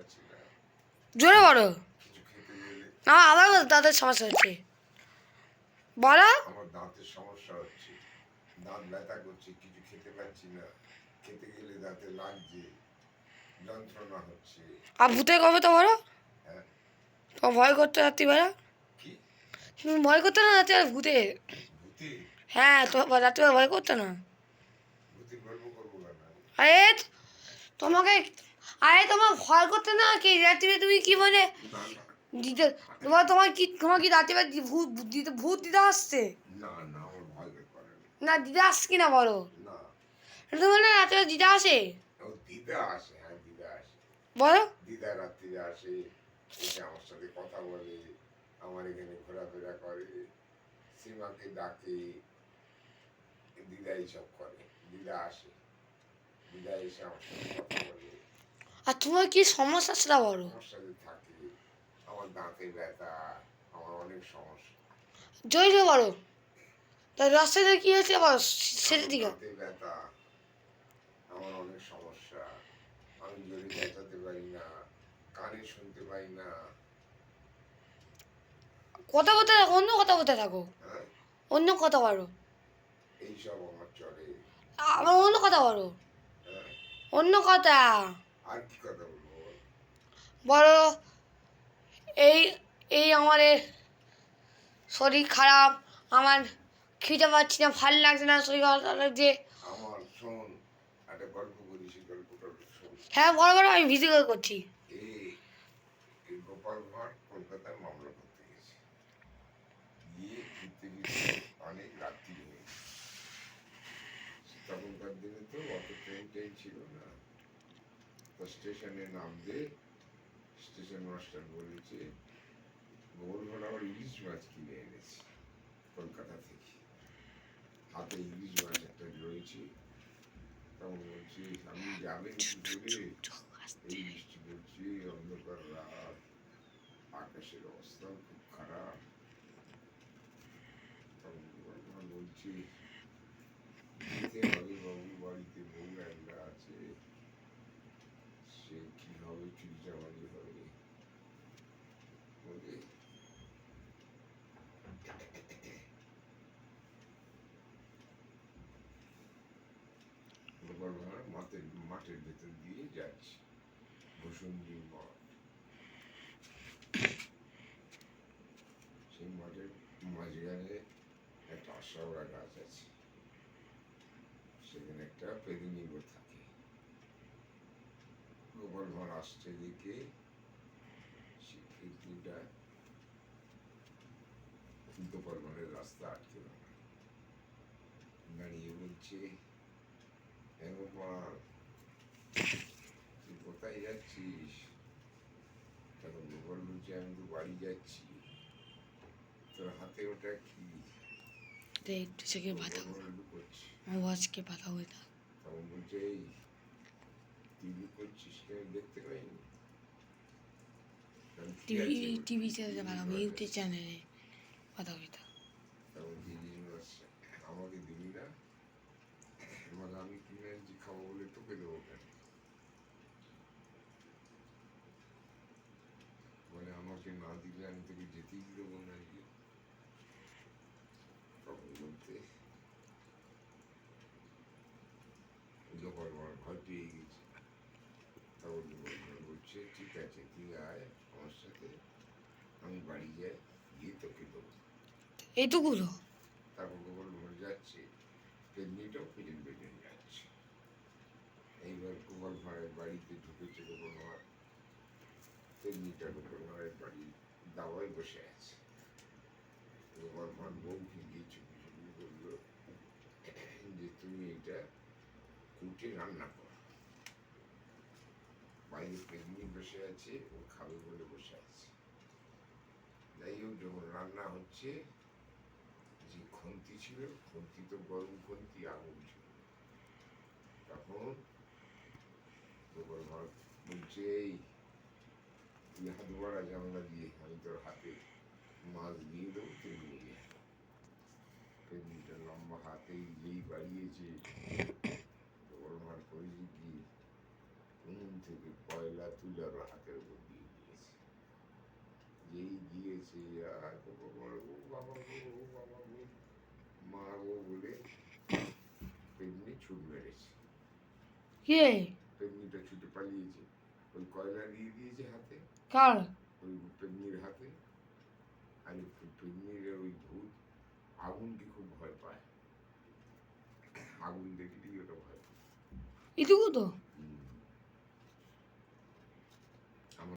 পারছি না, জোরে বলো। কিছু খেতে গেলে না আবার দাঁতের সমস্যা হচ্ছে, বলো। আমার দাঁতের সমস্যা হচ্ছে, দাঁত ব্যথা করছে, কিছু খেতে পাচ্ছি না, খেতে গেলে দাঁতে লাগছে, যন্ত্রণা হচ্ছে। আর ভূতের কবে তো বলো, হ্যাঁ তোমার ভয় করতে রাত্রিবেলা, কি তুমি ভয় করতে না রাত্রে ভূতে? ভূতে? হ্যাঁ তোমার রাত্রিবেলা ভয় করতে না? ভূতের গল্প করবো কেন আমি? আরে তোমাকে, আরে তোমার ভয় করতে না কি রাত্রিবেলা তুমি কি বলে না না দিতে, তোমার কি রাত্রিবেলা ভূত ভূত দিতে আসছে? না না, আমার ভয় করে না। না দিতে আসছে কিনা বলো, না, তোমার না রাত্রিবেলা দিতে আসে? ও দিদা আসে, হ্যাঁ দিদা আসে, বলো। দিদা রাত্রিরে আসে, এসে আমার সাথে কথা বলে, আমার এখানে ঘোরাফেরা করে, সীমাকে ডাকে, দিদা এইসব করে, দিদা আসে, দিদা এসে আমার সাথে কথা বলে, আর তোমার কি সমস্যা সেটা বলো। আমার সাথে থাকে। আমার দাঁতে ব্যথা, আমার অনেক সমস্যা। জয় জয় বলো, তাই রাস্তায় কি হয়েছে বলো সেটা আমার দিকে। দাঁতে ব্যথা, আমার অনেক সমস্যা, আমি জোরে চেঁচাতে পারি না, কানে শুনতে পাই না। কথা বলতে থাকো, অন্য কথা বলতে থাকো, হ্যাঁ, অন্য কথা বলো, এইসব আমার চলে। আবার অন্য কথা বলো, হ্যাঁ, অন্য কথা আর কি কথা বলবো বল? বলো। এই এই আমার শরীর খারাপ, আমার খেতে পাচ্ছি না, ভালো লাগছে না, শরীর খারাপ লাগছে। আমার শোন, একটা গল্প করি, সেই গল্পটা শোন। হ্যাঁ বড় বড় আমি ভিডিও কল করছি। এই এই গোপাল ভাঁড় কলকাতায় মামলা করতে গেছে, গিয়ে ঘুরতে ঘুরতে অনেক রাত্রি হয়ে গেছে। তখনকার দিনে তো অত ট্রেন ট্রেন ছিল না, তো স্টেশনে নামবে, স্টেশন মাস্টার বলেছে গোপাল ভাঁড় আবার ইলিশ মাছ কিনে এনেছে কলকাতা থেকে, হাতে ইলিশ মাছ একটা রয়েছে। তখন বলছি আপনি যাবেন কি করে, এই বৃষ্টি পড়ছে, অন্ধকার রাত, আকাশের অবস্থাও খুব খারাপ। তখন গোপাল বলছি যেতে হবে বাবু, বাড়িতে বউ একটা আছে, সে কি হবে, চুরিচামারি হবে বলে গোপাল ভাঁড় মাঠের ভেতর দিয়ে যাচ্ছে, ভূষণজির মাঠ, সেই মাঠের মাঝখানে একটা আশাওড়া গাছ আছে, সেখানে একটা পেদিনী থাকে। গোপাল ভাঁড় আসছে দেখে সেই পেদিনীটা গোপাল ভাঁড়ের রাস্তা আটকে দাঁড়িয়ে বলছে, হ্যাঁ গোপাল, তুই কোথায় যাচ্ছিস? তখন গোপাল বলছে আমি তো বাড়ি যাচ্ছি। তোর হাতে ওটা কি? একটু সেকে বাধা লুকোচ্ছি। আমার ওয়াজকে বাধা হয়ে থাক। তখন বলছে এই তুই লুকোচ্ছিস কেন, দেখতে পাইনি? টিভি চ্যানেলে বাধা হবে, ইউটিউব চ্যানেলে বাধা হয়ে থাক। তখন ইলিশ মাছ আমাকে দিবি না, মানে আমি কিনে এনেছি খাবো বলে তোকে দেবো কেন? মানে আমাকে না দিলে আমি তোকে যেতেই দেবো না। তখন বলতে গোপাল ভাঁড় ভয় পেয়ে গেছে। তখন গোপাল ভাঁড় বলছে ঠিক আছে তুই আয় আমার সাথে, আমি বাড়ি যাই, গিয়ে তোকে দেবো। এইটুকু তো। তারপর গোপাল ভাঁড় যাচ্ছে, পেছনিটাও পেছন পেছন যাচ্ছে। এইবার গোপাল ভাঁড়ের বাড়িতে ঢুকেছে, গোপাল ভাঁড় পেছনিটা গোপাল ভাঁড়ের বাড়ির দাওয়ায় বসে আছে। গোপাল ভাঁড় বউকে গিয়ে চুপি চুপি বললো যে তুমি এটা কুটে রান্না করো, বাইরে পেছনি বসে আছে, ও খাবে বলে বসে আছে। যাই হোক যখন রান্না হচ্ছে, যে খুন্তি ছিল, খুন্তি তো গরম খুন্তি, আগুন ছিল। তখন গোপাল ভাঁড় বলছে এই তুই হাত বাড়া জানলা দিয়ে, আমি তোর হাতে মাছ দিয়ে দেবো, তুই নিয়ে যা। পেছনিটা লম্বা হাতে যেই বাড়িয়েছে, গোপাল ভাঁড় করেছে কি উনুন থেকে কয়লা তুলে ওর হাতের উপর দিয়ে দিয়েছে। যেই দিয়েছে আর ও বাবা ও বাবা গো ও বাবা গো মা গো বলে পেন্নি ছুট মেরেছে। কে? পেন্নিটা ছুটে পালিয়েছে। ওই কয়লা দিয়ে দিয়েছে হাতে, কার? ওই পেন্নির হাতে। আর পেন্নির ওই ভূত আগুনকে খুব ভয় পায়, আগুন দেখলেই ওটা ভয় পায়। এটুকু তো?